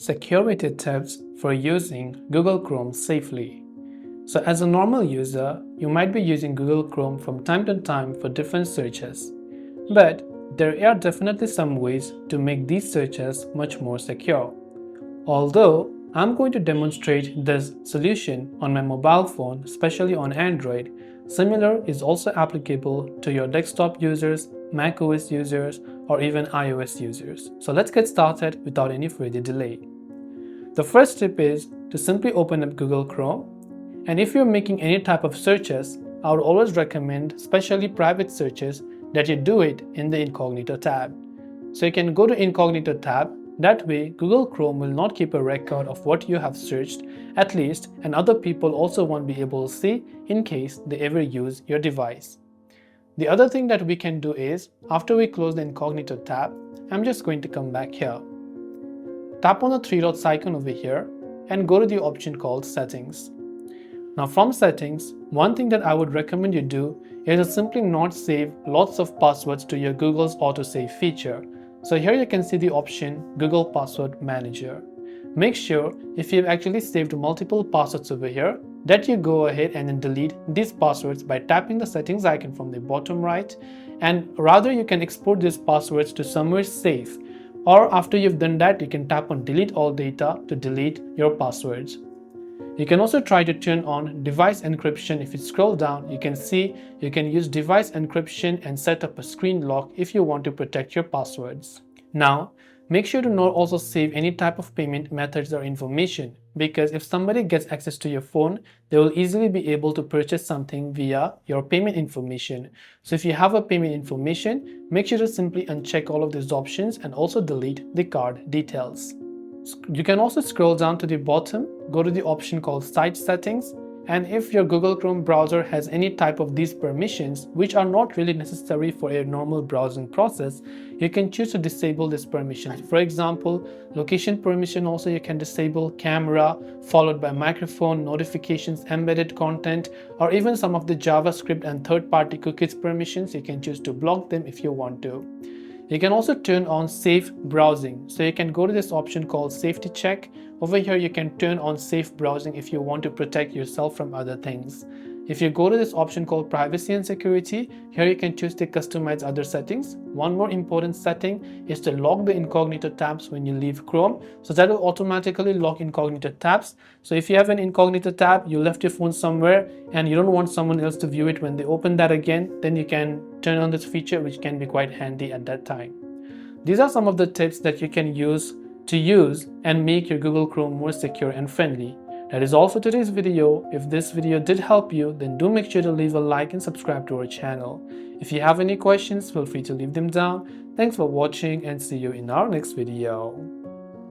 Security tips for using Google Chrome safely. So as a normal user, you might be using Google Chrome from time to time for different searches. But there are definitely some ways to make these searches much more secure. Although I'm going to demonstrate this solution on my mobile phone, especially on Android, similar is also applicable to your desktop users, macOS users, or even iOS users. So let's get started without any further delay. The first tip is to simply open up Google Chrome, and if you're making any type of searches, I would always recommend, especially private searches, that you do it in the Incognito tab. So you can go to Incognito tab. That way, Google Chrome will not keep a record of what you have searched, at least, and other people also won't be able to see in case they ever use your device. The other thing that we can do is, after we close the Incognito tab, I'm just going to come back here. Tap on the three dots icon over here and go to the option called Settings. Now from Settings, one thing that I would recommend you do is to simply not save lots of passwords to your Google's autosave feature. So here you can see the option Google Password Manager. Make sure if you've actually saved multiple passwords over here that you go ahead and then delete these passwords by tapping the settings icon from the bottom right, and rather you can export these passwords to somewhere safe, or after you've done that you can tap on delete all data to delete your passwords. You can also try to turn on device encryption. If you scroll down, you can see you can use device encryption and set up a screen lock if you want to protect your passwords. Now, make sure to not also save any type of payment methods or information, because if somebody gets access to your phone, they will easily be able to purchase something via your payment information. So if you have a payment information, make sure to simply uncheck all of these options and also delete the card details. You can also scroll down to the bottom, go to the option called Site Settings, and if your Google Chrome browser has any type of these permissions, which are not really necessary for a normal browsing process, you can choose to disable these permissions. For example, location permission also you can disable, camera, followed by microphone, notifications, embedded content, or even some of the JavaScript and third-party cookies permissions, you can choose to block them if you want to. You can also turn on safe browsing. So you can go to this option called Safety Check. Over here you can turn on safe browsing if you want to protect yourself from other things. If you go to this option called Privacy and Security, here you can choose to customize other settings. One more important setting is to lock the incognito tabs when you leave Chrome. So that will automatically lock incognito tabs. So if you have an incognito tab, you left your phone somewhere and you don't want someone else to view it when they open that again, then you can turn on this feature, which can be quite handy at that time. These are some of the tips that you can use and make your Google Chrome more secure and friendly. That is all for today's video. If this video did help you, then do make sure to leave a like and subscribe to our channel. If you have any questions, feel free to leave them down. Thanks for watching and see you in our next video.